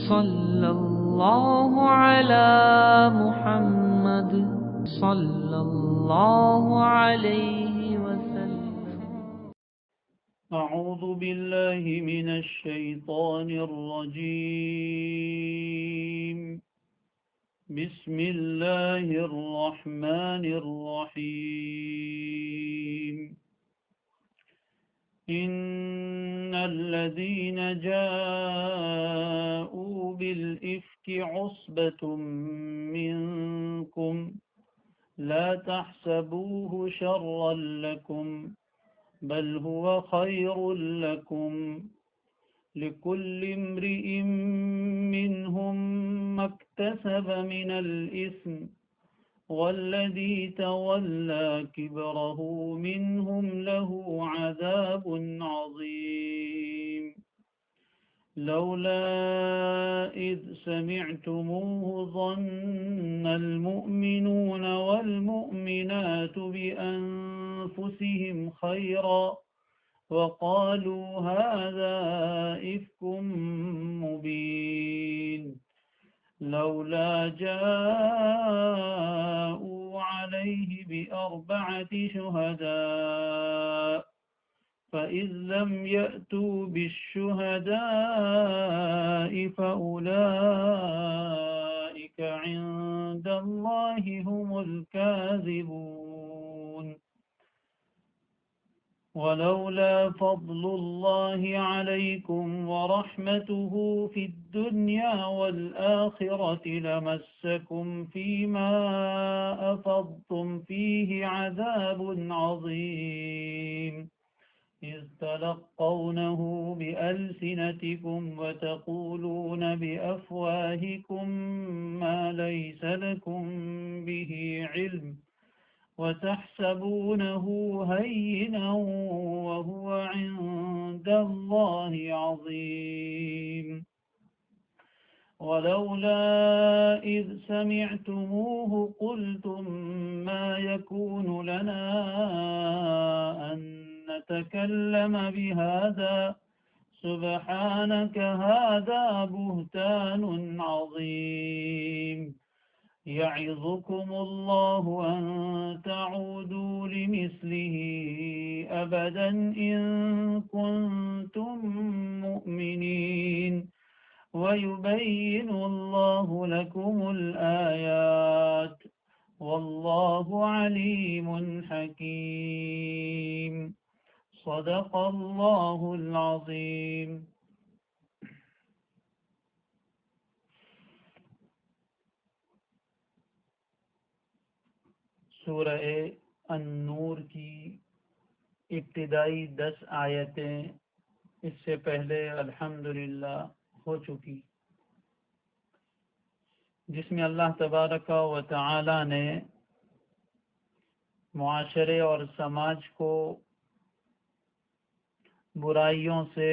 صلى الله على محمد صلى الله عليه وسلم. أعوذ بالله من الشيطان الرجيم. بسم الله الرحمن الرحيم. إن الذين جاءوا بالإفك عصبة منكم لا تحسبوه شرا لكم بل هو خير لكم لكل امرئ منهم ما اكتسب من الإثم والذي تولى كبره منهم له عذاب عظيم. لولا إذ سمعتموه ظن المؤمنون والمؤمنات بأنفسهم خيرا وقالوا هذا إفك مبين. لولا جاءوا عليه بأربعة شهداء فإذ لم يأتوا بالشهداء فأولئك عند الله هم الكاذبون. ولولا فضل الله عليكم ورحمته في الدنيا والآخرة لمسكم فيما أفضتم فيه عذاب عظيم إذ تلقونه بألسنتكم وتقولون بأفواهكم ما ليس لكم به علم وتحسبونه هينا وهو عند الله عظيم. ولولا إذ سمعتموه قلتم ما يكون لنا أن نتكلم بهذا سبحانك هذا بهتان عظيم. يعظكم الله أن تعودوا لمثله أبدا إن كنتم مؤمنين ويبين الله لكم الآيات والله عليم حكيم. صدق الله العظيم. سورہ النور کی ابتدائی 10 آیتیں اس سے پہلے الحمدللہ ہو چکی، جس میں اللہ تبارک و تعالی نے معاشرے اور سماج کو برائیوں سے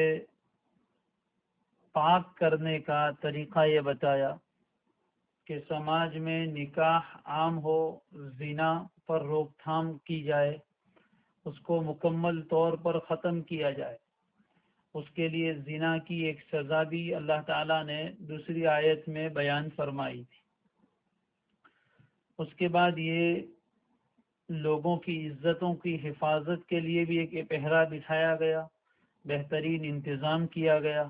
پاک کرنے کا طریقہ یہ بتایا کہ سماج میں نکاح عام ہو، زنا پر روک تھام کی جائے، اس کو مکمل طور پر ختم کیا جائے. اس کے لیے زنا کی ایک سزا بھی اللہ تعالیٰ نے دوسری آیت میں بیان فرمائی تھی. اس کے بعد یہ لوگوں کی عزتوں کی حفاظت کے لیے بھی ایک پہرا بٹھایا گیا، بہترین انتظام کیا گیا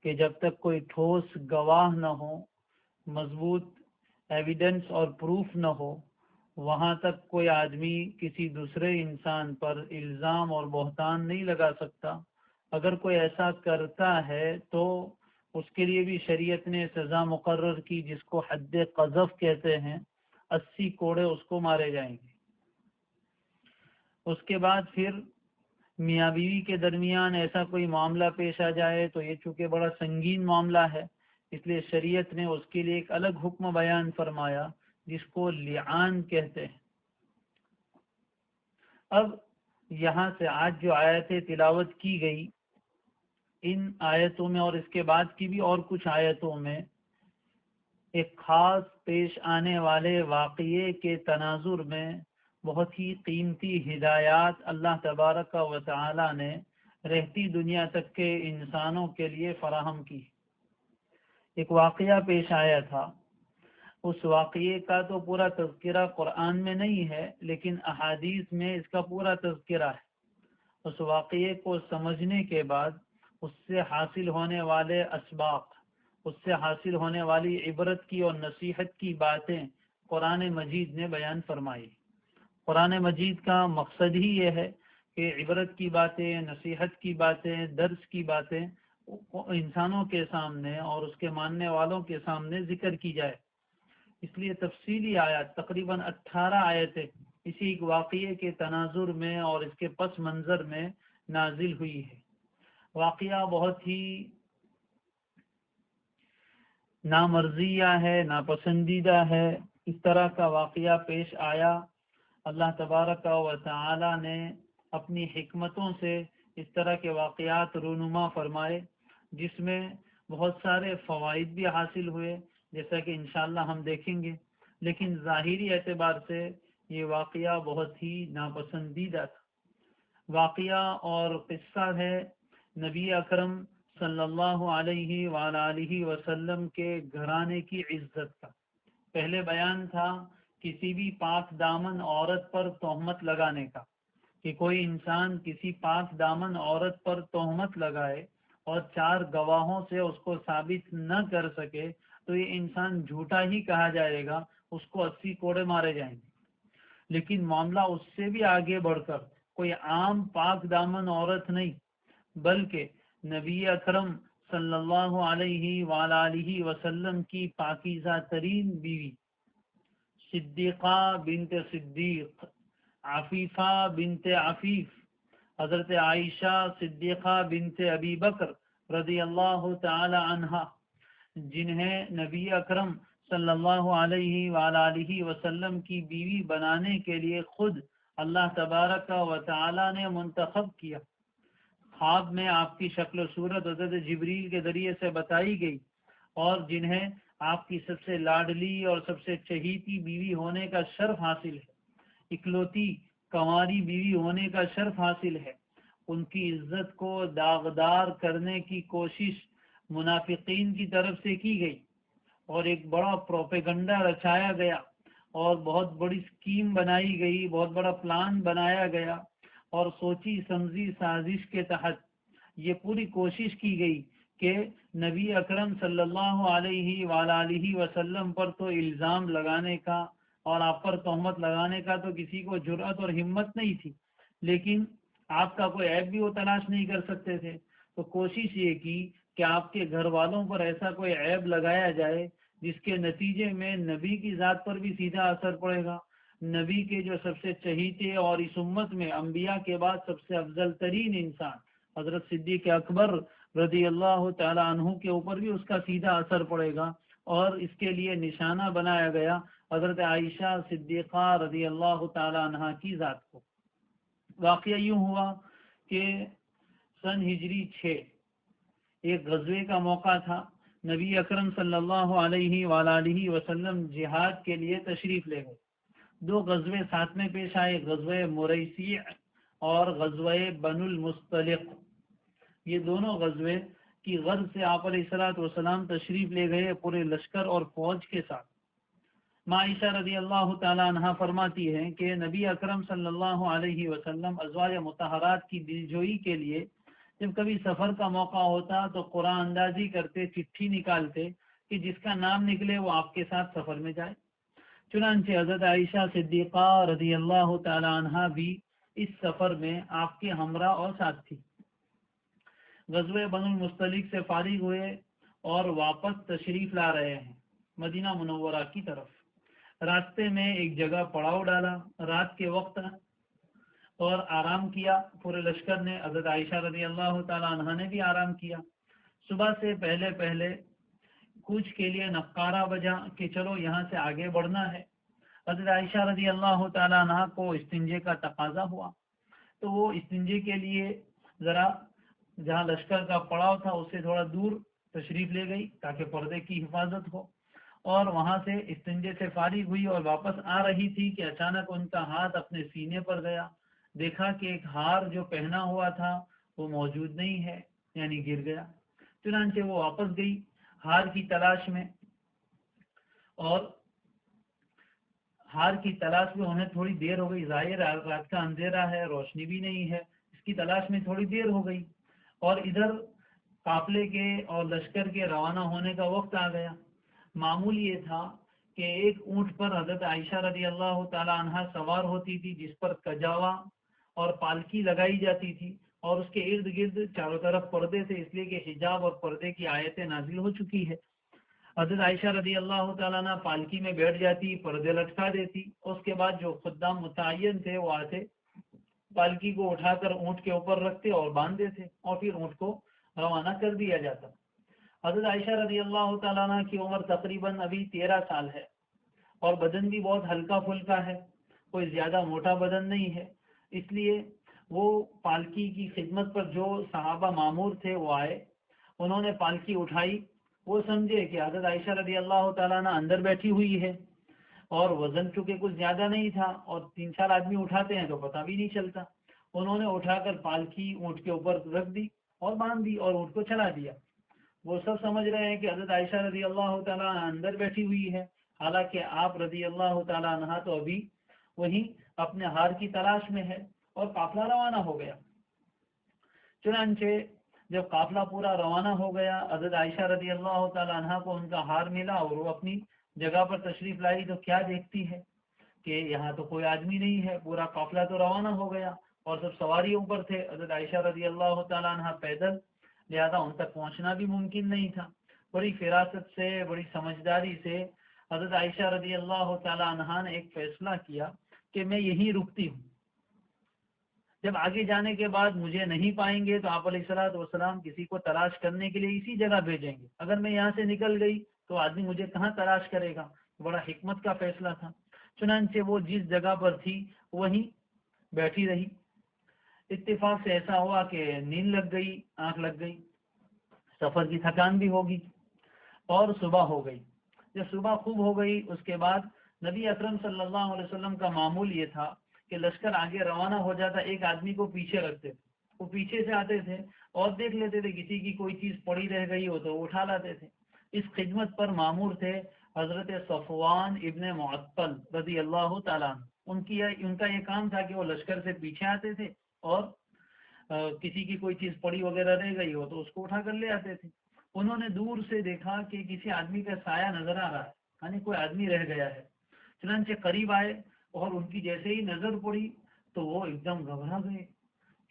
کہ جب تک کوئی ٹھوس گواہ نہ ہو، مضبوط ایویڈنس اور پروف نہ ہو، وہاں تک کوئی آدمی کسی دوسرے انسان پر الزام اور بہتان نہیں لگا سکتا. اگر کوئی ایسا کرتا ہے تو اس کے لیے بھی شریعت نے سزا مقرر کی، جس کو حد قذف کہتے ہیں. 80 کوڑے اس کو مارے جائیں گے. اس کے بعد پھر میاں بیوی کے درمیان ایسا کوئی معاملہ پیش آ جائے تو یہ چونکہ بڑا سنگین معاملہ ہے، اس لیے شریعت نے اس کے لیے ایک الگ حکم بیان فرمایا جس کو لعان کہتے ہیں. اب یہاں سے آج جو آیتیں تلاوت کی گئی، ان آیتوں میں اور اس کے بعد کی بھی اور کچھ آیتوں میں ایک خاص پیش آنے والے واقعے کے تناظر میں بہت ہی قیمتی ہدایات اللہ تبارک و تعالی نے رہتی دنیا تک کے انسانوں کے لیے فراہم کی. ایک واقعہ پیش آیا تھا، اس واقعے کا تو پورا تذکرہ قرآن میں نہیں ہے، لیکن احادیث میں اس کا پورا تذکرہ ہے۔ اس واقعے کو سمجھنے کے بعد اس سے حاصل ہونے والے اسباق، اس سے حاصل ہونے والی عبرت کی اور نصیحت کی باتیں قرآن مجید نے بیان فرمائی۔ قرآن مجید کا مقصد ہی یہ ہے کہ عبرت کی باتیں، نصیحت کی باتیں، درس کی باتیں انسانوں کے سامنے اور اس کے ماننے والوں کے سامنے ذکر کی جائے۔ اس لیے تفصیلی آیات تقریباً 18 آیتیں اسی ایک واقعے کے تناظر میں اور اس کے پس منظر میں نازل ہوئی ہے۔ واقعہ بہت ہی نامرضیہ ہے، ناپسندیدہ ہے۔ اس طرح کا واقعہ پیش آیا، اللہ تبارک و تعالی نے اپنی حکمتوں سے اس طرح کے واقعات رونما فرمائے، جس میں بہت سارے فوائد بھی حاصل ہوئے، جیسا کہ انشاءاللہ ہم دیکھیں گے، لیکن ظاہری اعتبار سے یہ واقعہ بہت ہی ناپسندیدہ تھا۔ واقعہ اور قصہ ہے نبی اکرم صلی اللہ علیہ وآلہ وسلم کے گھرانے کی عزت کا۔ پہلے بیان تھا کسی بھی پاک دامن عورت پر تہمت لگانے کا، کہ کوئی انسان کسی پاک دامن عورت پر تہمت لگائے اور 4 گواہوں سے اس کو ثابت نہ کر سکے تو یہ انسان جھوٹا ہی کہا جائے گا، اس کو 80 کوڑے مارے جائیں گے۔ لیکن معاملہ اس سے بھی آگے بڑھ کر کوئی عام پاک دامن عورت نہیں، بلکہ نبی اکرم صلی اللہ علیہ وآلہ وسلم کی پاکیزہ ترین بیوی صدیقہ بنت صدیق، عفیفہ بنت عفیف، حضرت عائشہ صدیقہ بنت ابی بکر رضی اللہ تعالی عنہا، جنہیں نبی اکرم صلی اللہ علیہ وآلہ وسلم کی بیوی بنانے کے لیے خود اللہ تبارک و تعالی نے منتخب کیا۔ خواب میں آپ کی شکل و صورت حضرت جبریل کے ذریعے سے بتائی گئی، اور جنہیں آپ کی سب سے لاڈلی اور سب سے چہیتی بیوی ہونے کا شرف حاصل ہے، اکلوتی کنواری بیوی ہونے کا شرف حاصل ہے، ان کی عزت کو داغدار کرنے کی کوشش منافقین کی طرف سے کی گئی، اور ایک بڑا پروپیگنڈا رچایا گیا، اور بہت بڑی اسکیم بنائی گئی، بہت بڑا پلان بنایا گیا، اور سوچی سمجھی سازش کے تحت یہ پوری کوشش کی گئی کہ نبی اکرم صلی اللہ علیہ وآلہ وسلم پر تو الزام لگانے کا اور آپ پر تہمت لگانے کا تو کسی کو جرأت اور ہمت نہیں تھی، لیکن آپ کا کوئی عیب بھی وہ تلاش نہیں کر سکتے تھے، تو کوشش یہ کی کہ آپ کے گھر والوں پر ایسا کوئی عیب لگایا جائے جس کے نتیجے میں نبی کی ذات پر بھی سیدھا اثر پڑے گا، نبی کے جو سب سے چہیتے اور اس امت میں انبیاء کے بعد سب سے افضل ترین انسان حضرت صدیق اکبر رضی اللہ تعالی عنہ کے اوپر بھی اس کا سیدھا اثر پڑے گا، اور اس کے لیے نشانہ بنایا گیا حضرت عائشہ صدیقہ رضی اللہ تعالی عنہ کی ذات کو۔ واقعہ یوں ہوا کہ سن ہجری 6 ایک غزوے کا موقع تھا، نبی اکرم صلی اللہ علیہ وآلہ وسلم جہاد کے لیے تشریف لے گئے۔ 2 غزوے ساتھ میں پیش آئے، غزوہ مریسی اور غزوہ بنو المصطلق۔ یہ دونوں غزوے کی غرض سے آپ علیہ الصلوۃ والسلام تشریف لے گئے پورے لشکر اور فوج کے ساتھ۔ عائشہ رضی اللہ تعالی عنہ فرماتی ہیں کہ نبی اکرم صلی اللہ علیہ وسلم ازواج مطہرات کی دلجوئی کے لیے جب کبھی سفر کا موقع ہوتا تو قرآن اندازی کرتے، چٹھی نکالتے کہ جس کا نام نکلے وہ آپ کے ساتھ سفر میں جائے۔ چنانچہ حضرت عائشہ صدیقہ رضی اللہ تعالی عنہ بھی اس سفر میں آپ کے ہمراہ اور ساتھ تھی۔ غزوہ بنو المصطلق سے فارغ ہوئے اور واپس تشریف لا رہے ہیں مدینہ منورہ کی طرف۔ راستے میں ایک جگہ پڑاؤ ڈالا، رات کے وقت، اور آرام کیا پورے لشکر نے، حضرت عائشہ رضی اللہ تعالی عنہ نے بھی آرام کیا۔ صبح سے پہلے پہلے کوچ کے لیے نقارہ بجا کہ چلو یہاں سے آگے بڑھنا ہے۔ حضرت عائشہ رضی اللہ تعالی عنہ کو استنجے کا تقاضا ہوا، تو وہ استنجے کے لیے ذرا جہاں لشکر کا پڑاؤ تھا اس سے تھوڑا دور تشریف لے گئی تاکہ پردے کی حفاظت ہو، اور وہاں سے استنجے سے فارغ ہوئی اور واپس آ رہی تھی کہ اچانک ان کا ہاتھ اپنے سینے پر گیا، دیکھا کہ ایک ہار جو پہنا ہوا تھا وہ موجود نہیں ہے، یعنی گر گیا۔ چنانچہ وہ واپس گئی، ہار کی تلاش میں، اور ہار کی تلاش میں انہیں تھوڑی دیر ہو گئی، ظاہر رات کا اندھیرا ہے، روشنی بھی نہیں ہے، اس کی تلاش میں تھوڑی دیر ہو گئی، اور ادھر قافلے کے اور لشکر کے روانہ ہونے کا وقت آ گیا۔ معمول یہ تھا کہ ایک اونٹ پر حضرت عائشہ رضی اللہ تعالی عنہا سوار ہوتی تھی، جس پر کجاوا اور پالکی لگائی جاتی تھی، اور اس کے ارد گرد چاروں طرف پردے تھے، اس لیے کہ حجاب اور پردے کی آیتیں نازل ہو چکی ہے۔ حضرت عائشہ رضی اللہ تعالیٰ عنہ پالکی میں بیٹھ جاتی، پردے لٹکا دیتی، اس کے بعد جو خدام متعین تھے وہ آتے، پالکی کو اٹھا کر اونٹ کے اوپر رکھتے اور باندھ دیتے، اور پھر اونٹ کو روانہ کر دیا جاتا۔ حضرت عائشہ رضی اللہ تعالیٰ عنہ کی عمر تقریباً ابھی 13 سال ہے، اور بدن بھی بہت ہلکا پھلکا ہے، کوئی زیادہ موٹا بدن نہیں ہے، اس لیے وہ پالکی کی خدمت پر جو صحابہ مامور تھے وہ آئے، انہوں نے پالکی اٹھائی، وہ سمجھے کہ حضرت عائشہ رضی اللہ تعالیٰ عنہ اندر بیٹھی ہوئی ہے، اور وزن چونکہ کچھ زیادہ نہیں تھا، اور 3-4 آدمی اٹھاتے ہیں تو پتہ بھی نہیں چلتا، انہوں نے اٹھا کر پالکی اونٹ کے اوپر رکھ دی اور باندھ دی اور اونٹ کو چلا دیا۔ وہ سب سمجھ رہے ہیں کہ حضرت عائشہ رضی اللہ تعالیٰ عنہ اندر بیٹھی ہوئی ہے، حالانکہ آپ رضی اللہ تعالیٰ عنہ تو ابھی وہیں اپنے ہار کی تلاش میں ہے، اور قافلہ روانہ ہو گیا۔ چنانچہ جب قافلہ پورا روانہ ہو گیا، حضرت عائشہ رضی اللہ تعالیٰ عنہ کو ان کا ہار ملا، اور وہ اپنی جگہ پر تشریف لائی تو کیا دیکھتی ہے کہ یہاں تو کوئی آدمی نہیں ہے، پورا قافلہ تو روانہ ہو گیا اور سب سواریوں پر تھے، حضرت عائشہ رضی اللہ تعالیٰ عنہ پیدل، لہذا ان تک پہنچنا بھی ممکن نہیں تھا۔ بڑی فراست سے، بڑی سمجھداری سے حضرت عائشہ رضی اللہ تعالیٰ عنہ نے ایک فیصلہ کیا کہ میں یہیں رکتی ہوں، جب آگے جانے کے بعد مجھے نہیں پائیں گے تو آپ علیہ الصلوۃ والسلام کسی کو تلاش کرنے کے لیے اسی جگہ بھیجیں گے، اگر میں یہاں سے نکل گئی تو آدمی مجھے کہاں تلاش کرے گا۔ بڑا حکمت کا فیصلہ تھا۔ چنانچہ وہ جس جگہ پر تھی وہیں بیٹھی رہی۔ اتفاق سے ایسا ہوا کہ نیند لگ گئی، آنکھ لگ گئی، سفر کی تھکان بھی ہوگی، اور صبح ہو گئی۔ جب صبح خوب ہو گئی، اس کے بعد نبی اکرم صلی اللہ علیہ وسلم کا معمول یہ تھا کہ لشکر آگے روانہ ہو جاتا، ایک آدمی کو پیچھے رکھتے تھے، وہ پیچھے سے آتے تھے اور دیکھ لیتے تھے کسی کی کوئی چیز پڑی رہ گئی ہو تو وہ اٹھا لاتے تھے۔ اس خدمت پر معمور تھے حضرت صفوان ابن معطل رضی اللہ تعالیٰ عنہ۔ ان کا یہ کام تھا کہ وہ لشکر سے پیچھے آتے تھے، اور کسی کی کوئی چیز پڑی وغیرہ رہ گئی ہو تو اس کو اٹھا کر لے آتے تھے۔ انہوں نے دور سے دیکھا کہ کسی آدمی کا سایہ نظر آ رہا ہے، یعنی کوئی آدمی رہ گیا ہے۔ چنانچہ قریب آئے، اور ان کی جیسے ہی نظر پڑی تو وہ ایک دم گھبرا گئے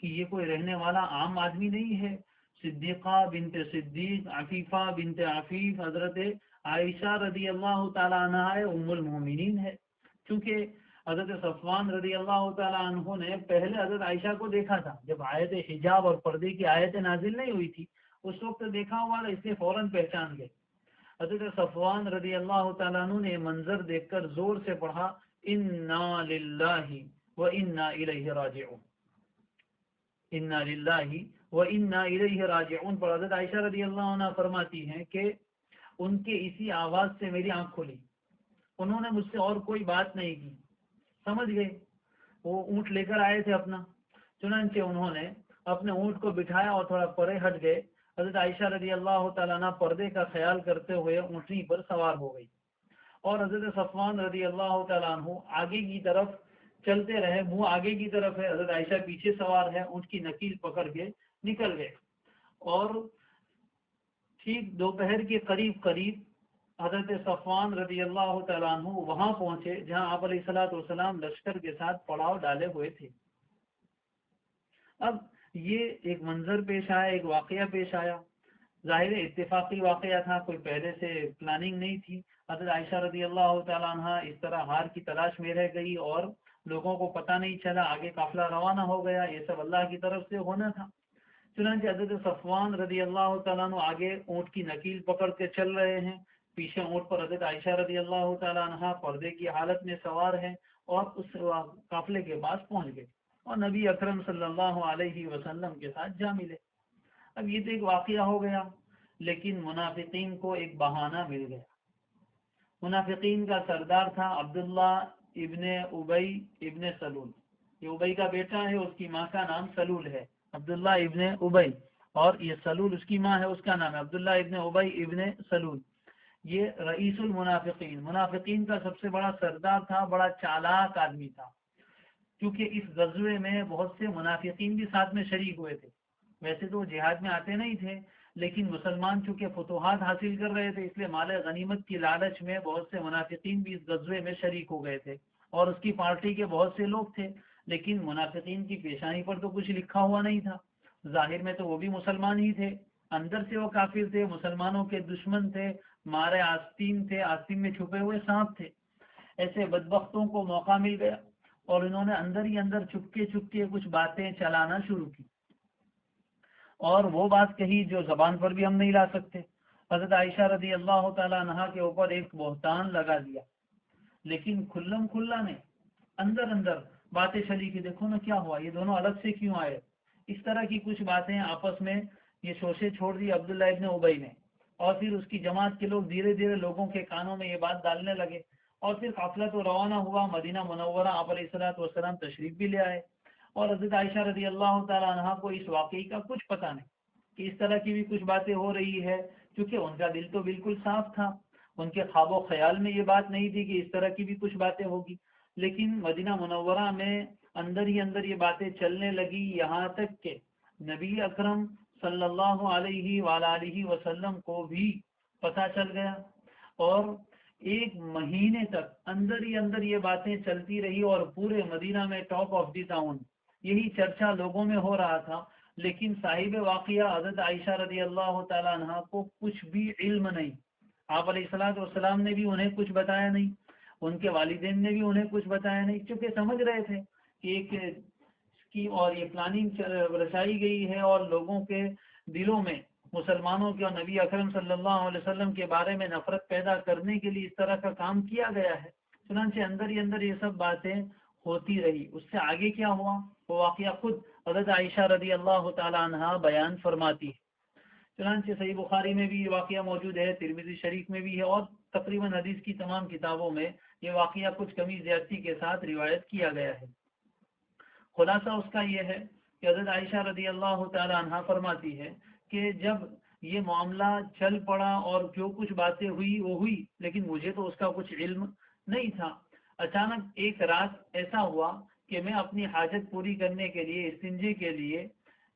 کہ یہ کوئی رہنے والا عام آدمی نہیں ہے، صدیقہ بنت صدیق، عفیفہ بنت عفیف، حضرت عائشہ رضی اللہ تعالیٰ عنہ ام المومنین ہے۔ چونکہ حضرت صفوان رضی اللہ تعالیٰ عنہ نے پہلے حضرت عائشہ کو دیکھا تھا جب آیت حجاب اور پردے کی آیتیں نازل نہیں ہوئی تھی، اس وقت دیکھا ہوا تھا، اس لیے فوراً پہچان گئے۔ حضرت صفوان رضی اللہ تعالیٰ عنہ نے منظر دیکھ کر زور سے پڑھا، انا للہ و انا الیہ راجعون، انا للہ و انا الیہ راجعون پر حضرت عائشہ رضی اللہ عنہ فرماتی ہیں کہ ان کے اسی آواز سے میری آنکھ کھلی، انہوں نے مجھ سے اور کوئی بات نہیں کی، سمجھ گئے۔ وہ اونٹ لے کر آئے تھے اپنا، چنانچہ انہوں نے اپنے اونٹ کو بٹھایا اور تھوڑا پرے ہٹ گئے۔ حضرت عائشہ رضی اللہ تعالیٰ عنہ پردے کا خیال کرتے ہوئے اونٹنی پر سوار ہو گئی، اور حضرت صفوان رضی اللہ تعالیٰ عنہ آگے کی طرف چلتے رہے، منہ آگے کی طرف ہے، حضرت عائشہ پیچھے سوار ہے، اونٹ کی نکیل پکڑ کے نکل گئے، اور ٹھیک دوپہر کے قریب حضرت صفوان رضی اللہ تعالیٰ عنہ وہاں پہنچے جہاں آپ علیہ الصلوۃ والسلام لشکر کے ساتھ پڑاؤ ڈالے ہوئے تھے۔ اب یہ ایک منظر پیش آیا، ایک واقعہ پیش آیا، ظاہر اتفاقی واقعہ تھا، کوئی پہلے سے پلاننگ نہیں تھی۔ حضرت عائشہ رضی اللہ تعالیٰ عنہ اس طرح ہار کی تلاش میں رہ گئی اور لوگوں کو پتہ نہیں چلا، آگے قافلہ روانہ ہو گیا، یہ سب اللہ کی طرف سے ہونا تھا۔ چنانچہ حضرت صفوان رضی اللہ تعالیٰ عنہ آگے اونٹ کی نکیل پکڑ کے چل رہے ہیں، پیچھے اونٹ پر حضرت عائشہ رضی اللہ تعالیٰ عنہ پردے کی حالت میں سوار ہیں، اور اس قافلے کے پاس پہنچ گئے اور نبی اکرم صلی اللہ علیہ وسلم کے ساتھ جا ملے۔ اب یہ تو ایک واقعہ ہو گیا، لیکن منافقین کو ایک بہانہ مل گیا۔ منافقین کا سردار تھا عبداللہ ابن ابی ابن سلول، یہ ابی کا بیٹا ہے، اس کی ماں کا نام سلول ہے، عبداللہ ابن ابی، اور یہ سلول اس کی ماں ہے، اس کا نام ہے عبداللہ ابن ابی ابن سلول. یہ رئیس المنافقین، منافقین کا سب سے بڑا سردار تھا، بڑا چالاک آدمی تھا. کیونکہ اس غزوے میں بہت سے منافقین بھی ساتھ میں شریک ہوئے تھے. ویسے تو جہاد میں آتے نہیں تھے، لیکن مسلمان چونکہ فتوحات حاصل کر رہے تھے، اس لیے مال غنیمت کی لالچ میں بہت سے منافقین بھی اس غزوے میں شریک ہو گئے تھے. اور اس کی پارٹی کے بہت سے لوگ تھے، لیکن منافقین کی پیشانی پر تو کچھ لکھا ہوا نہیں تھا. ظاہر میں تو وہ بھی مسلمان ہی تھے، اندر سے وہ کافر تھے، مسلمانوں کے دشمن تھے، مارے آستین تھے، آستین میں چھپے ہوئے سانپ تھے. ایسے بدبختوں کو موقع مل گیا اور انہوں نے اندر ہی اندر چھپکے چھپکے کچھ باتیں چلانا شروع کی، اور وہ بات کہی جو زبان پر بھی ہم نہیں لا سکتے. حضرت عائشہ رضی اللہ تعالیٰ عنہا کے اوپر ایک بہتان لگا دیا، لیکن کھلم کھلا نے اندر اندر باتیں چلی کہ دیکھو نا کیا ہوا، یہ دونوں الگ سے کیوں آئے. اس طرح کی کچھ باتیں آپس میں یہ شوشے چھوڑ دی عبداللہ ابن ابی نے، اور پھر اس کی جماعت کے لوگ دھیرے دھیرے لوگوں کے کانوں میں یہ بات ڈالنے لگے، اور پھر قافلہ تو روانہ ہوا مدینہ منورہ. آپ علیہ الصلوۃ والسلام تشریف بھی لے آئے، اور حضرت عائشہ رضی اللہ تعالیٰ عنہا کو اس واقعے کا کچھ پتہ نہیں کہ اس طرح کی بھی کچھ باتیں ہو رہی ہے، کیونکہ ان کا دل تو بالکل صاف تھا، ان کے خواب و خیال میں یہ بات نہیں تھی کہ اس طرح کی بھی کچھ باتیں ہوگی. لیکن مدینہ منورہ میں اندر ہی اندر یہ باتیں چلنے لگی، یہاں تک کہ نبی اکرم صلی اللہ علیہ وآلہ وسلم کو بھی پتہ چل گیا. اور ایک مہینے تک اندر ہی اندر یہ باتیں چلتی رہی، اور پورے مدینہ میں ٹاک آف دی ٹاؤن یہی چرچا لوگوں میں ہو رہا تھا. لیکن صاحب واقعہ حضرت عائشہ رضی اللہ تعالیٰ عنہ کو کچھ بھی علم نہیں. آپ علیہ الصلوۃ والسلام نے بھی انہیں کچھ بتایا نہیں، ان کے والدین نے بھی انہیں کچھ بتایا نہیں، چونکہ سمجھ رہے تھے کہ ایک کی اور یہ پلاننگ رچائی گئی ہے، اور لوگوں کے دلوں میں مسلمانوں کے اور نبی اکرم صلی اللہ علیہ وسلم کے بارے میں نفرت پیدا کرنے کے لیے اس طرح کا کام کیا گیا ہے. چنانچہ اندر ہی اندر یہ سب باتیں ہوتی رہی. اس سے آگے کیا ہوا وہ واقعہ خود حضرت عائشہ رضی اللہ تعالی عنہا بیان فرماتی ہے. چنانچہ صحیح بخاری میں بھی یہ واقعہ موجود ہے، ترمذی شریف میں بھی ہے، اور تقریباً حدیث کی تمام کتابوں میں یہ واقعہ کچھ کمی زیادتی کے ساتھ روایت کیا گیا ہے. خلاصہ اس کا یہ ہے کہ حضرت عائشہ رضی اللہ تعالی عنہا فرماتی ہے کہ جب یہ معاملہ چل پڑا اور جو کچھ باتیں ہوئی وہ ہوئی، لیکن مجھے تو اس کا کچھ علم نہیں تھا. اچانک ایک رات ایسا ہوا کہ میں اپنی حاجت پوری کرنے کے لیے، استنجے کے لیے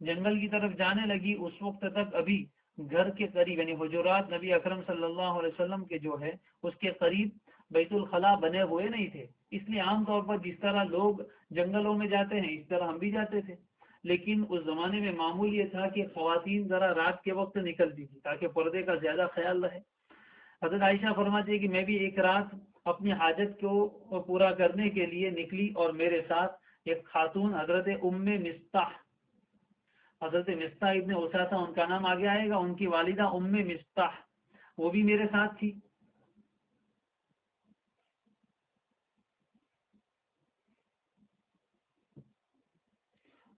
جنگل کی طرف جانے لگی. اس وقت تک ابھی گھر کے قریب یعنی حجرات نبی اکرم صلی اللہ علیہ وسلم کے جو ہے اس کے قریب بیت الخلاء بنے ہوئے نہیں تھے. اس لیے عام طور پر جس طرح لوگ جنگلوں میں جاتے ہیں اس طرح ہم بھی جاتے تھے. لیکن اس زمانے میں معمول یہ تھا کہ خواتین ذرا رات کے وقت نکلتی تھی تاکہ پردے کا زیادہ خیال رہے. حضرت عائشہ فرماتی ہے کہ میں بھی ایک رات اپنی حاجت کو پورا کرنے کے لیے نکلی، اور میرے ساتھ ایک خاتون حضرت مستح، حضرت مستح ابن اساسہ ان کا نام آگے آئے گا، ان کی والدہ مستح وہ بھی میرے ساتھ تھی.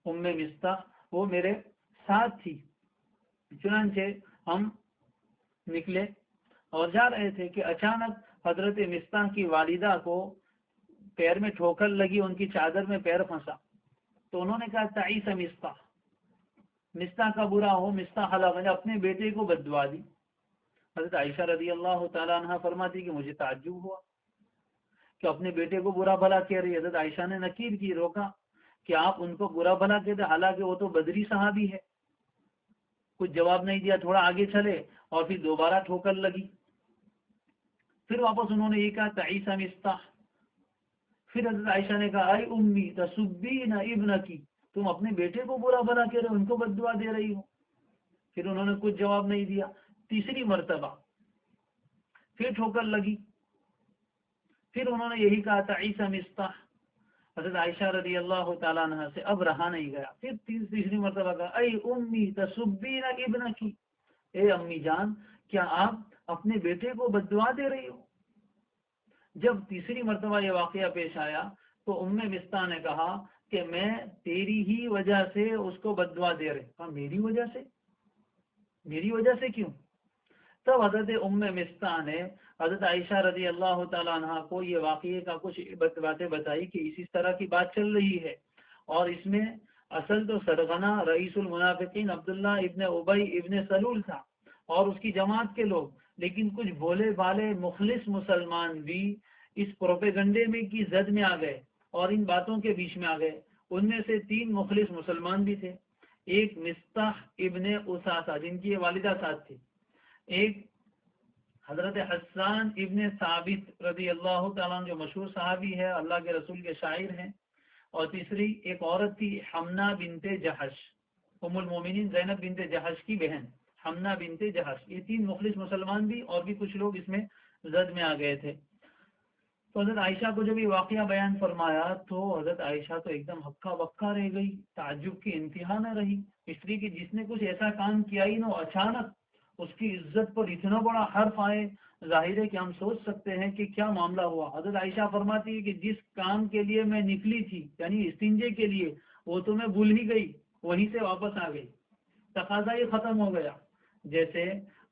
مستح وہ میرے ساتھ تھی. چنانچہ ہم نکلے اور جا رہے تھے کہ اچانک حضرت مستح کی والدہ کو پیر میں ٹھوکر لگی، ان کی چادر میں پیر پھنسا. تو انہوں نے کہا تعیس مستح، مستح کا برا ہو، مستح ہلاک، میں نے اپنے بیٹے کو بد دعا دی. حضرت عائشہ رضی اللہ تعالیٰ عنہ فرماتی کہ مجھے تعجب ہوا کہ اپنے بیٹے کو برا بھلا کہہ رہی. حضرت عائشہ نے نکیر کی، روکا کہ آپ ان کو برا بھلا کہتے، حالانکہ وہ تو بدری صحابی ہے. کچھ جواب نہیں دیا، تھوڑا آگے چلے اور پھر دوبارہ ٹھوکر لگی. پھر واپس انہوں نے یہ کہا تعیس مستح. پھر حضرت عائشہ نے کہا اے امی تسبین ابنکی، تم اپنے بیٹے کو برا بھلا کہہ رہے ہو، ان کو بد دعا دے رہی ہو. پھر انہوں نے کچھ جواب نہیں دیا. تیسری مرتبہ پھر ٹھوکر لگی. پھر انہوں نے یہی کہا تعیس مستح. حضرت عائشہ رضی اللہ تعالیٰ عنہ سے اب رہا نہیں گیا. پھر تیسری مرتبہ کہا اے امی تسبین ابنکی، اے امی جان کیا آپ اپنے بیٹے کو بد دعا دے رہی ہو. جب تیسری مرتبہ یہ واقعہ پیش آیا تو مستح نے کہا کہ میں تیری ہی وجہ سے اس کو بد دعا دے رہے. کہا میری وجہ سے؟ میری وجہ سے کیوں؟ تب حضرت مستح نے حضرت عائشہ رضی اللہ تعالیٰ عنہ کو یہ واقعے کا کچھ باتیں بتائی کہ اسی طرح کی بات چل رہی ہے، اور اس میں اصل تو سرغنہ رئیس المنافقین عبداللہ ابن ابی ابن سلول تھا اور اس کی جماعت کے لوگ، لیکن کچھ بھولے بھالے مخلص مسلمان بھی اس پروپیگنڈے میں کی زد میں آ گئے اور ان باتوں کے بیچ میں آ گئے۔ ان میں سے 3 مخلص مسلمان بھی تھے، ایک مستح ابن اساسہ جن کی والدہ ساتھ تھی، ایک حضرت حسان ابن ثابت رضی اللہ تعالیٰ عنہ جو مشہور صحابی ہے، اللہ کے رسول کے شاعر ہیں، اور تیسری ایک عورت تھی حمنہ بنت جہش، ام المومنین زینب بنت جہش کی بہن حمنہ بنت جہش۔ یہ 3 مخلص مسلمان بھی اور بھی کچھ لوگ اس میں زد میں آ گئے تھے۔ تو حضرت عائشہ کو جب یہ واقعہ بیان فرمایا تو حضرت عائشہ تو ایک دم ہکا بکا رہ گئی، تعجب کی انتہا نہ رہی، اس لیے کہ جس نے کچھ ایسا کام کیا ہی نہ اچانک اس کی عزت پر اتنا بڑا حرف آئے، ظاہر ہے کہ ہم سوچ سکتے ہیں کہ کیا معاملہ ہوا۔ حضرت عائشہ فرماتی ہے کہ جس کام کے لیے میں نکلی تھی یعنی استنجے کے لیے، وہ تو میں بھول ہی گئی، وہیں سے واپس آ گئی، تقاضا ہی ختم ہو گیا۔ جیسے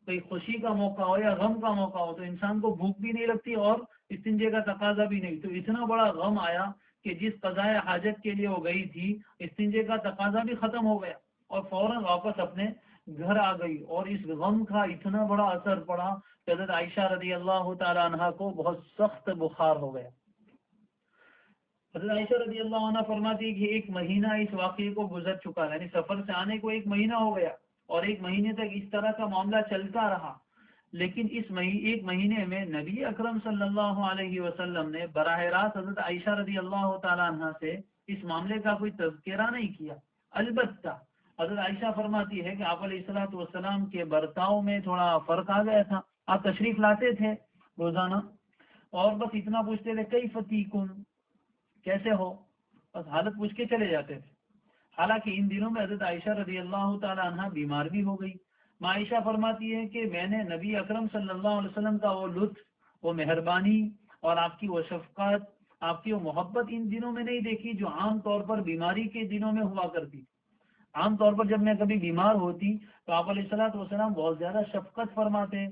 کوئی خوشی کا موقع ہو یا غم کا موقع ہو تو انسان کو بھوک بھی نہیں لگتی اور استنجے کا تقاضا بھی نہیں، تو اتنا بڑا غم آیا کہ جس قضاء حاجت کے لیے وہ گئی تھی استنجے کا تقاضا بھی ختم ہو گیا اور فوراً واپس اپنے گھر آ گئی، اور اس غم کا اتنا بڑا اثر پڑا کہ حضرت عائشہ رضی اللہ تعالیٰ عنہ کو بہت سخت بخار ہو گیا۔ حضرت عائشہ رضی اللہ عنہ فرماتی ہے کہ 1 مہینہ اس واقعے کو گزر چکا، یعنی سفر سے آنے کو 1 مہینہ ہو گیا اور 1 مہینے تک اس طرح کا معاملہ چلتا رہا، لیکن اس 1 مہینے میں نبی اکرم صلی اللہ علیہ وسلم نے براہ راست حضرت عائشہ رضی اللہ تعالیٰ عنہ سے اس معاملے کا کوئی تذکرہ نہیں کیا۔ البتہ حضرت عائشہ فرماتی ہے کہ آپ علیہ الصلوۃ والسلام کے برتاؤ میں تھوڑا فرق آ گیا تھا، آپ تشریف لاتے تھے روزانہ اور بس اتنا پوچھتے تھے کیف تیکم، کیسے ہو، بس حالت پوچھ کے چلے جاتے تھے۔ حالانکہ ان دنوں میں حضرت عائشہ رضی اللہ تعالیٰ عنہ بیمار بھی ہو گئی۔ ماں عائشہ فرماتی ہے کہ میں نے نبی اکرم صلی اللہ علیہ وسلم کا وہ لطف، وہ مہربانی اور آپ کی وہ شفقت، آپ کی وہ محبت ان دنوں میں نہیں دیکھی جو عام طور پر بیماری کے دنوں میں ہوا کرتی۔ عام طور پر جب میں کبھی بیمار ہوتی تو آپ علیہ الصلوۃ والسلام بہت زیادہ شفقت فرماتے،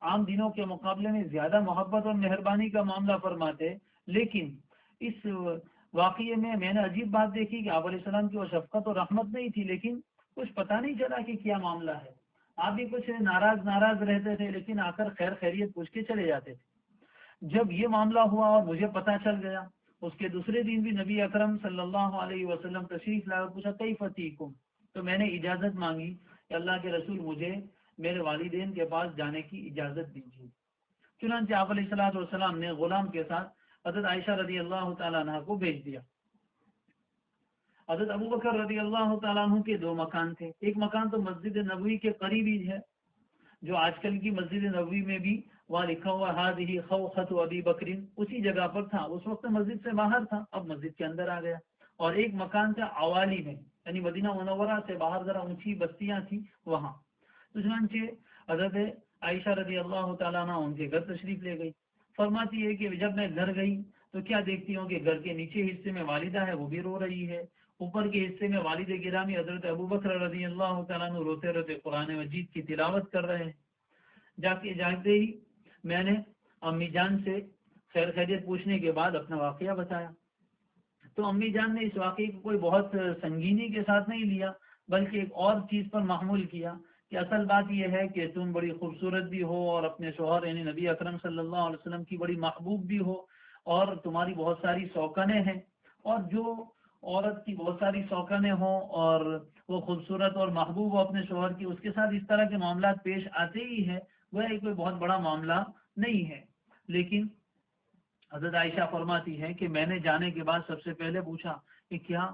عام دنوں کے مقابلے میں زیادہ محبت اور مہربانی کا معاملہ فرماتے، لیکن اس واقعے میں نے عجیب بات دیکھی کہ آپ علیہ السلام کی وہ شفقت اور رحمت نہیں تھی، لیکن کچھ پتہ نہیں چلا کہ کیا معاملہ ہے، آپ بھی کچھ ناراض رہتے تھے لیکن آ کر خیر خیریت پوچھ کے چلے جاتے تھے۔ جب یہ معاملہ ہوا اور مجھے پتہ چل گیا، اس کے دوسرے دن بھی نبی اکرم صلی اللہ علیہ وسلم تشریف لائے اور پوچھا کیف تیکم، تو میں نے اجازت مانگی کہ اللہ کے رسول مجھے میرے والدین کے پاس جانے کی اجازت دیجیے۔ چنانچہ آپ علیہ الصلوۃ والسلام نے غلام کے ساتھ حضرت عائشہ رضی اللہ تعالیٰ عنہ کو بھیج دیا۔ حضرت ابو بکر رضی اللہ تعالیٰ عنہ کے 2 مکان تھے، ایک مکان تو مسجد نبوی کے قریب ہی ہے، جو آج کل کی مسجد نبوی میں بھی وہاں لکھا ہوا ہذہ خوخۃ ابی بکر، اسی جگہ پر تھا، اس وقت مسجد سے باہر تھا، اب مسجد کے اندر آ گیا۔ اور ایک مکان تھا عوالی میں، یعنی مدینہ منورہ سے باہر ذرا اونچی بستیاں تھیں وہاں۔ تو چنانچہ حضرت عائشہ رضی اللہ تعالیٰ عنہ ان کے گھر تشریف لے گئی۔ فرماتی ہے کہ جب میں گھر گئی تو کیا دیکھتی ہوں کہ گھر کے نیچے حصے میں والدہ ہے، وہ بھی رو رہی ہے، اوپر کے حصے میں والد گرامی حضرت ابو بکر رضی اللہ تعالیٰ عنہ روتے روتے قرآن مجید کی تلاوت کر رہے ہیں۔ جاگتے ہی میں نے امی جان سے خیر خیریت پوچھنے کے بعد اپنا واقعہ بتایا، تو امی جان نے اس واقعے کو کوئی بہت سنگینی کے ساتھ نہیں لیا، بلکہ ایک اور چیز پر محمول کیا کہ اصل بات یہ ہے کہ تم بڑی خوبصورت بھی ہو اور اپنے شوہر یعنی نبی اکرم صلی اللہ علیہ وسلم کی بڑی محبوب بھی ہو، اور تمہاری بہت ساری شوقنیں ہیں، اور جو عورت کی بہت ساری شوقنیں ہوں اور وہ خوبصورت اور محبوب ہو اپنے شوہر کی، اس کے ساتھ اس طرح کے معاملات پیش آتے ہی ہیں، وہ کوئی بہت بڑا معاملہ نہیں ہے۔ لیکن حضرت عائشہ فرماتی ہے کہ میں نے جانے کے بعد سب سے پہلے پوچھا کہ کیا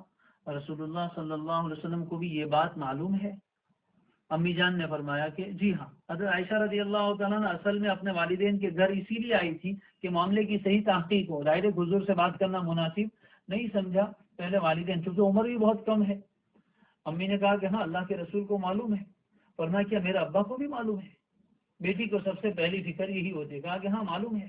رسول اللہ صلی اللہ علیہ وسلم کو بھی یہ بات معلوم ہے؟ امی جان نے فرمایا کہ جی ہاں۔ حضرت عائشہ رضی اللہ تعالیٰ نے اصل میں اپنے والدین کے گھر اسی لیے آئی تھی کہ معاملے کی صحیح تحقیق ہو، ظاہر حضور سے بات کرنا مناسب نہیں سمجھا، پہلے والدین، چونکہ عمر بھی بہت کم ہے۔ امی نے کہا کہ ہاں اللہ کے رسول کو معلوم ہے۔ فرمایا کیا میرے ابا کو بھی معلوم ہے؟ بیٹی کو سب سے پہلی فکر یہی ہوتی ہے، کہا کہ ہاں معلوم ہے۔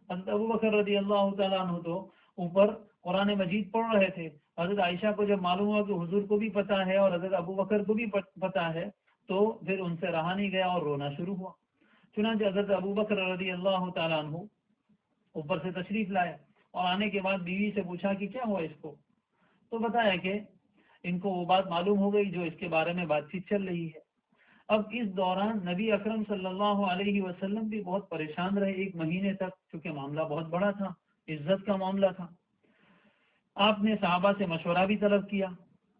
حضرت ابو بکر رضی اللہ تعالیٰ عنہ تو اوپر قرآن مجید پڑھ رہے تھے، حضرت عائشہ کو جب معلوم ہوا کہ حضور کو بھی پتا ہے اور حضرت ابو بکر کو بھی پتا ہے تو پھر ان سے رہا نہیں گیا اور رونا شروع ہوا۔ چنانچہ حضرت ابو بکر رضی اللہ تعالیٰ عنہ اوپر سے تشریف لائے اور آنے کے بعد بیوی سے پوچھا کہ کیا ہوا اس کو، تو بتایا کہ ان کو وہ بات معلوم ہو گئی جو اس کے بارے میں بات چیت چل رہی ہے۔ اب اس دوران نبی اکرم صلی اللہ علیہ وسلم بھی بہت پریشان رہے 1 مہینے تک، کیونکہ معاملہ بہت بڑا تھا، عزت کا معاملہ تھا۔ آپ نے صحابہ سے مشورہ بھی طلب کیا،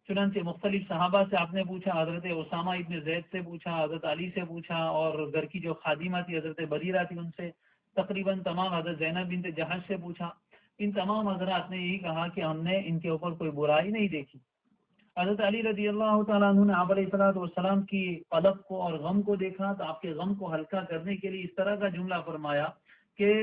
چنانچہ مختلف صحابہ سے آپ نے پوچھا، حضرت اسامہ ابن زید سے پوچھا، حضرت علی سے پوچھا، اور گھر کی جو خادمہ تھی حضرت بریرہ تھی ان سے، تقریباً تمام، حضرت زینب بنت جہش سے پوچھا۔ ان تمام حضرات نے یہی کہا کہ ہم نے ان کے اوپر کوئی برائی نہیں دیکھی۔ حضرت علی رضی اللہ تعالیٰ عنہ نے آپ علیہ الصلوۃ والسلام کی قلب کو اور غم کو دیکھا تو آپ کے غم کو ہلکا کرنے کے لیے اس طرح کا جملہ فرمایا کہ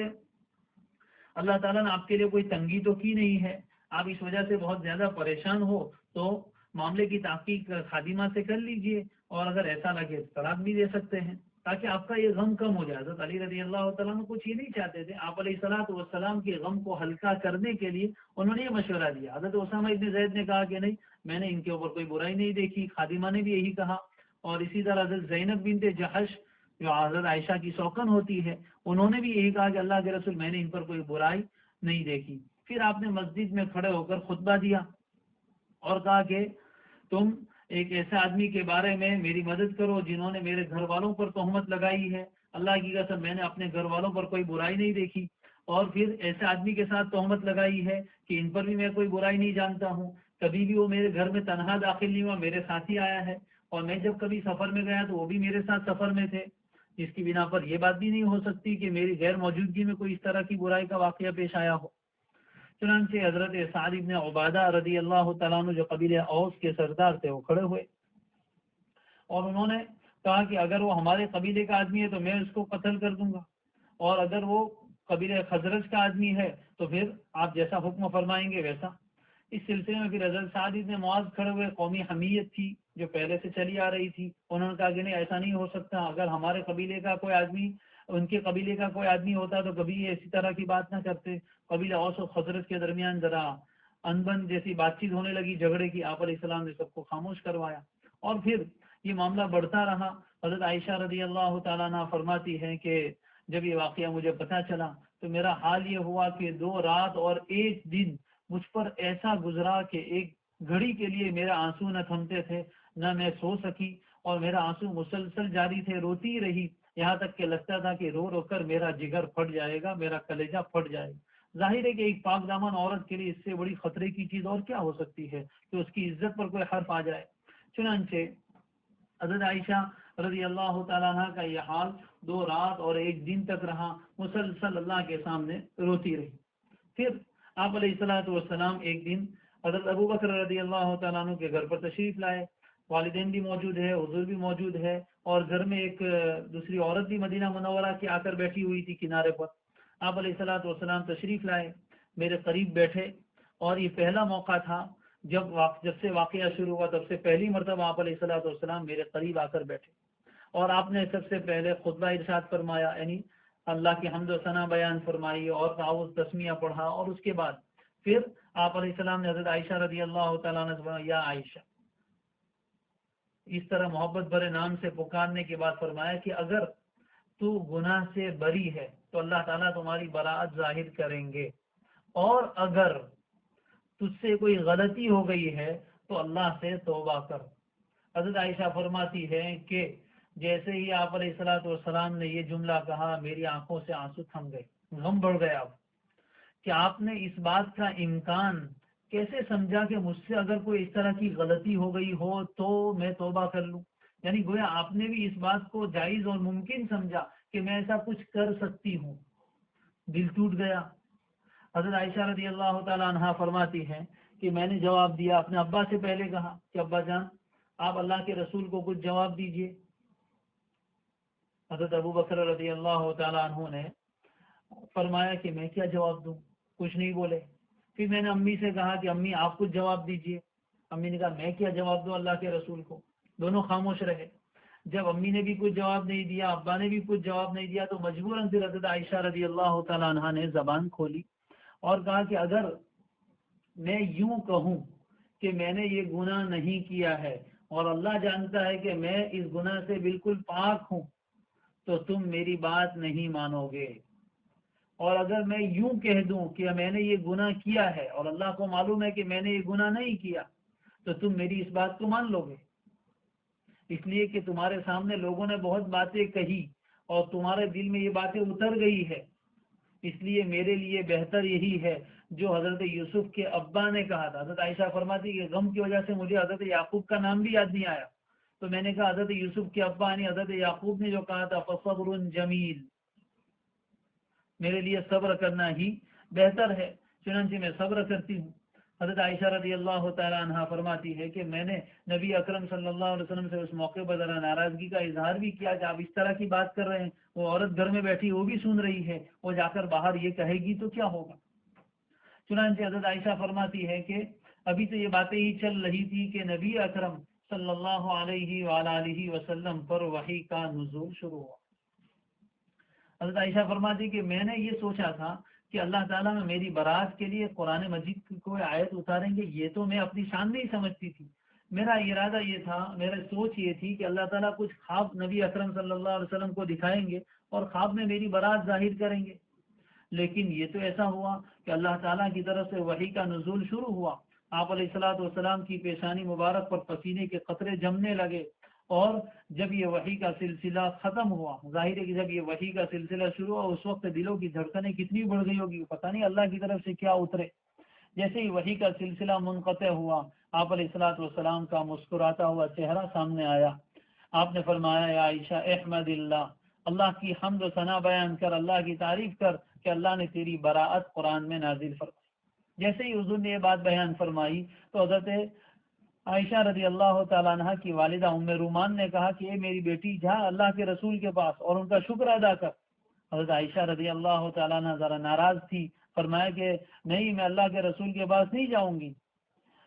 اللہ تعالیٰ نے آپ کے لیے کوئی تنگی تو کی نہیں ہے، آپ اس وجہ سے بہت زیادہ پریشان ہو تو معاملے کی تحقیق خادمہ سے کر لیجئے، اور اگر ایسا لگے تو طلاق بھی دے سکتے ہیں تاکہ آپ کا یہ غم کم ہو جائے۔ حضرت علی رضی اللہ تعالیٰ عنہ کچھ یہ نہیں چاہتے تھے، آپ علیہ الصلوۃ والسلام کے غم کو ہلکا کرنے کے لیے انہوں نے یہ مشورہ دیا۔ حضرت اسامہ ابن زید نے کہا کہ نہیں، میں نے ان کے اوپر کوئی برائی نہیں دیکھی، خادمہ نے بھی یہی کہا، اور اسی طرح حضرت زینب بنت جہش جو حضرت عائشہ کی سوکن ہوتی ہے، انہوں نے بھی یہی کہا کہ اللہ کے رسول میں نے ان پر کوئی برائی نہیں دیکھی۔ پھر آپ نے مسجد میں کھڑے ہو کر خطبہ دیا اور کہا کہ تم ایک ایسے آدمی کے بارے میں میری مدد کرو جنہوں نے میرے گھر والوں پر تہمت لگائی ہے، اللہ کی قسم میں نے اپنے گھر والوں پر کوئی برائی نہیں دیکھی، اور پھر ایسے آدمی کے ساتھ تہمت لگائی ہے کہ ان پر بھی میں کوئی برائی نہیں جانتا ہوں، کبھی بھی وہ میرے گھر میں تنہا داخل نہیں ہوا، میرے ساتھ ہی آیا ہے، اور میں جب کبھی سفر میں گیا تو وہ بھی میرے ساتھ سفر میں تھے، جس کی بنا پر یہ بات بھی نہیں ہو سکتی کہ میری غیر موجودگی میں کوئی اس طرح کی برائی کا واقعہ پیش آیا ہو۔ چنانچہ حضرت سعد بن عبادہ رضی اللہ تعالیٰ عنہ جو قبیلہ اوس کے سردار تھے وہ کھڑے ہوئے اور انہوں نے کہا کہ اگر وہ ہمارے قبیلے کا آدمی ہے تو میں اس کو قتل کر دوں گا، اور اگر وہ قبیلہ خزرج کا آدمی ہے تو پھر آپ جیسا حکم فرمائیں گے ویسا۔ اس سلسلے میں پھر حضرت سعد بن معاذ کھڑے ہوئے، قومی حمیت تھی جو پہلے سے چلی آ رہی تھی، انہوں نے کہا کہ نہیں، ایسا نہیں ہو سکتا، اگر ہمارے قبیلے کا کوئی آدمی ان کے قبیلے کا کوئی آدمی ہوتا تو کبھی یہ اسی طرح کی بات نہ کرتے۔ قبیلہ اوس و خزرج کے درمیان ذرا انبن جیسی بات چیت ہونے لگی جھگڑے کی، آپ علیہ السلام نے سب کو خاموش کروایا، اور پھر یہ معاملہ بڑھتا رہا۔ حضرت عائشہ رضی اللہ تعالیٰ عنہ فرماتی ہیں کہ جب یہ واقعہ مجھے پتہ چلا تو میرا حال یہ ہوا کہ 2 رات اور 1 دن مجھ پر ایسا گزرا کہ ایک گھڑی کے لیے میرے آنسو نہ تھمتے تھے، نہ میں سو سکی، اور میرا آنسو مسلسل جاری تھے، روتی رہی، یہاں تک کہ لگتا تھا کہ رو رو کر میرا جگر پھٹ جائے گا، میرا کلیجہ پھٹ جائے گا۔ ظاہر ہے کہ ایک پاک دامن عورت کے لیے اس سے بڑی خطرے کی چیز اور کیا ہو سکتی ہے کہ اس کی عزت پر کوئی حرف آ جائے۔ چنانچہ حضرت عائشہ رضی اللہ تعالیٰ عنہ کا یہ حال 2 رات اور 1 دن تک رہا، مسلسل اللہ کے سامنے روتی رہی۔ پھر آپ علیہ الصلوۃ والسلام ایک دن حضرت ابو بکر رضی اللہ تعالیٰ عنہ کے گھر پر تشریف لائے، والدین بھی موجود ہے، حضور بھی موجود ہے، اور گھر میں ایک دوسری عورت بھی مدینہ منورہ کی آ کر بیٹھی ہوئی تھی کنارے پر۔ آپ علیہ الصلوۃ والسلام تشریف لائے، میرے قریب بیٹھے، اور یہ پہلا موقع تھا جب سے واقعہ شروع ہوا تب سے پہلی مرتبہ آپ علیہ الصلوۃ والسلام میرے قریب آ کر بیٹھے، اور آپ نے سب سے پہلے خطبہ ارشاد فرمایا، یعنی اللہ کی حمد و ثنا بیان فرمائی اور تعوذ تسمیہ پڑھا، اور اس کے بعد پھر آپ علیہ السلام نے حضرت عائشہ رضی اللہ تعالیٰ عنہ سے فرمایا، یا عائشہ، اس طرح محبت بھرے نام سے پکارنے کے بعد فرمایا کہ اگر تو گناہ سے بری ہے تو اللہ تعالیٰ تمہاری براءت ظاہر کریں گے، اور اگر تجھ سے کوئی غلطی ہو گئی ہے تو اللہ سے توبہ کر۔ حضرت عائشہ فرماتی ہے کہ جیسے ہی آپ علیہ الصلوۃ والسلام نے یہ جملہ کہا میری آنکھوں سے آنسو تھم گئے، غم بڑھ گیا اب کہ آپ نے اس بات کا امکان کیسے سمجھا کہ مجھ سے اگر کوئی اس طرح کی غلطی ہو گئی ہو تو میں توبہ کر لوں، یعنی گویا آپ نے بھی اس بات کو جائز اور ممکن سمجھا کہ میں ایسا کچھ کر سکتی ہوں۔ دل ٹوٹ گیا۔ حضرت عائشہ رضی اللہ تعالیٰ عنہ فرماتی ہیں کہ میں نے جواب دیا، اپنے ابا سے پہلے کہا کہ ابا جان آپ اللہ کے رسول کو کچھ جواب دیجئے۔ حضرت ابو بکر رضی اللہ تعالیٰ عنہ نے فرمایا کہ میں کیا جواب دوں، کچھ نہیں بولے۔ پھر میں نے امی سے کہا کہ امی آپ کچھ جواب دیجئے۔ امی نے کہا میں کیا جواب دوں اللہ کے رسول کو، دونوں خاموش رہے۔ جب امی نے بھی کچھ جواب نہیں دیا، ابا نے بھی کچھ جواب نہیں دیا، تو مجبوراً پھر حضرت عائشہ رضی اللہ تعالیٰ عنہ نے زبان کھولی اور کہا کہ اگر میں یوں کہوں کہ میں نے یہ گناہ نہیں کیا ہے اور اللہ جانتا ہے کہ میں اس گناہ سے بالکل پاک ہوں تو تم میری بات نہیں مانو گے، اور اگر میں یوں کہہ دوں کہ میں نے یہ گناہ کیا ہے اور اللہ کو معلوم ہے کہ میں نے یہ گناہ نہیں کیا تو تم میری اس بات کو مان لو گے؟ اس لیے کہ تمہارے سامنے لوگوں نے بہت باتیں کہی اور تمہارے دل میں یہ باتیں اتر گئی ہے، اس لیے میرے لیے بہتر یہی ہے جو حضرت یوسف کے ابا نے کہا تھا۔ حضرت عائشہ فرماتی کہ غم کی وجہ سے مجھے حضرت یعقوب کا نام بھی یاد نہیں آیا، تو میں نے کہا حضرت یوسف کے ابا یعنی حضرت یعقوب نے جو کہا تھا فصبر جمیل، میرے لیے صبر کرنا ہی بہتر ہے، چنانچہ میں صبر کرتی ہوں۔ حضرت عائشہ رضی اللہ تعالیٰ عنہ فرماتی ہے کہ میں نے نبی اکرم صلی اللہ علیہ وسلم سے اس موقع پر ذرا ناراضگی کا اظہار بھی کیا کہ آپ اس طرح کی بات کر رہے ہیں، وہ عورت گھر میں بیٹھی وہ بھی سن رہی ہے، وہ جا کر باہر یہ کہے گی تو کیا ہوگا؟ چنانچہ حضرت عائشہ فرماتی ہے کہ ابھی تو یہ باتیں ہی چل رہی تھی کہ نبی اکرم صلی اللہ علیہ وآلہ وسلم پر وحی کا نزول شروع ہوا۔ حضرت عائشہ فرماتی کہ میں نے یہ سوچا تھا کہ اللہ تعالیٰ میں میری برات کے لیے قرآن مجید کی کوئی آیت اتاریں گے، یہ تو میں اپنی شان نہیں سمجھتی تھی۔ میرا ارادہ یہ تھا، میرا سوچ یہ تھی کہ اللہ تعالیٰ کچھ خواب نبی اکرم صلی اللہ علیہ وسلم کو دکھائیں گے اور خواب میں میری برات ظاہر کریں گے، لیکن یہ تو ایسا ہوا کہ اللہ تعالیٰ کی طرف سے وحی کا نزول شروع ہوا۔ آپ علیہ الصلوۃ والسلام کی پیشانی مبارک پر پسینے کے قطرے جمنے لگے، اور جب یہ وحی کا سلسلہ ختم ہوا، ظاہر ہے کہ جب یہ وحی کا سلسلہ شروع ہوا اس وقت دلوں کی دھڑکنیں کتنی بڑھ گئی ہوگی، پتہ نہیں اللہ کی طرف سے کیا اترے۔ جیسے ہی وحی کا سلسلہ منقطع ہوا، آپ علیہ الصلوۃ والسلام کا مسکراتا ہوا چہرہ سامنے آیا۔ آپ نے فرمایا یا عائشہ احمد اللہ کی حمد و ثنا بیان کر، اللہ کی تعریف کر کہ اللہ نے تیری براءت قرآن میں نازل فرمائی۔ جیسے ہی حضور نے یہ بات بیان فرمائی تو حضرت عائشہ رضی اللہ تعالیٰ عنہ کی والدہ ام رومان نے کہا کہ اے میری بیٹی جا اللہ کے رسول کے پاس اور ان کا شکر ادا کر۔ حضرت عائشہ رضی اللہ تعالیٰ عنہ ذرا ناراض تھی، فرمایا کہ نہیں، میں اللہ کے رسول کے پاس نہیں جاؤں گی،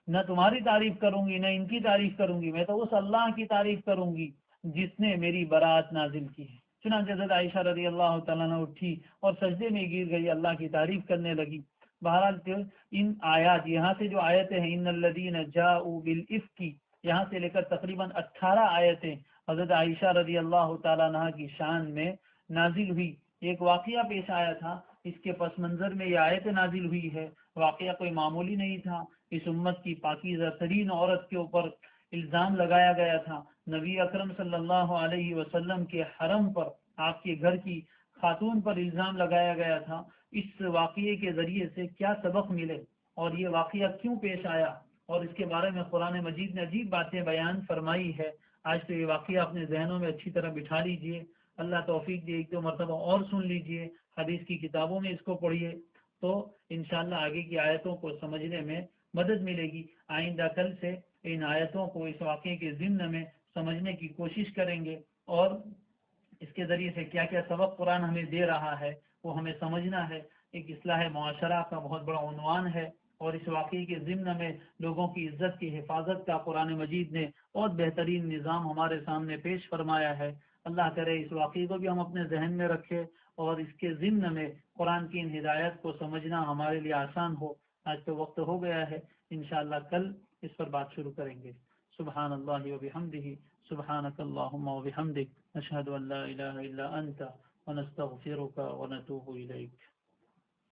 نہ تمہاری تعریف کروں گی نہ ان کی تعریف کروں گی، میں تو اس اللہ کی تعریف کروں گی جس نے میری براءت نازل کی ہے۔ چنانچہ حضرت عائشہ رضی اللہ تعالیٰ عنہ اٹھی اور سجدے میں گر گئی، اللہ کی تعریف کرنے لگی۔ بہرحال ان آیات، یہاں سے جو آیتیں ہیں ان الذین جاءوا بالافک، یہاں سے لے کر تقریباً 18 آیتیں حضرت عائشہ رضی اللہ تعالیٰ عنہ کی شان میں نازل ہوئی۔ ایک واقعہ پیش آیا تھا، اس کے پس منظر میں یہ آیت نازل ہوئی ہے۔ واقعہ کوئی معمولی نہیں تھا، اس امت کی پاکیزہ ترین عورت کے اوپر الزام لگایا گیا تھا۔ نبی اکرم صلی اللہ علیہ وسلم کے حرم پر، آپ کے گھر کی خاتون پر الزام لگایا گیا تھا۔ اس واقعے کے ذریعے سے کیا سبق ملے اور یہ واقعہ کیوں پیش آیا، اور اس کے بارے میں قرآن مجید نے عجیب باتیں بیان فرمائی ہے۔ آج تو یہ واقعہ اپنے ذہنوں میں اچھی طرح بٹھا لیجئے، اللہ توفیق دے ایک دو مرتبہ اور سن لیجئے، حدیث کی کتابوں میں اس کو پڑھیے، تو انشاءاللہ آگے کی آیتوں کو سمجھنے میں مدد ملے گی۔ آئندہ کل سے ان آیتوں کو اس واقعے کے ضمن میں سمجھنے کی کوشش کریں گے، اور اس کے ذریعے سے کیا کیا سبق قرآن ہمیں دے رہا ہے وہ ہمیں سمجھنا ہے۔ ایک اصلاح معاشرہ کا بہت بڑا عنوان ہے، اور اس واقعے کے ضمن میں لوگوں کی عزت کی حفاظت کا قرآن مجید نے بہت بہترین نظام ہمارے سامنے پیش فرمایا ہے۔ اللہ کرے اس واقعے کو بھی ہم اپنے ذہن میں رکھیں اور اس کے ضمن میں قرآن کی ان ہدایت کو سمجھنا ہمارے لیے آسان ہو۔ آج تو وقت ہو گیا ہے، انشاءاللہ کل اس پر بات شروع کریں گے۔ سبحان اللہ و بحمدہ، سبحانک اللہم و بحمدک، نشہد ان لا الہ الا انت ونستغفرک ونتوب الیک۔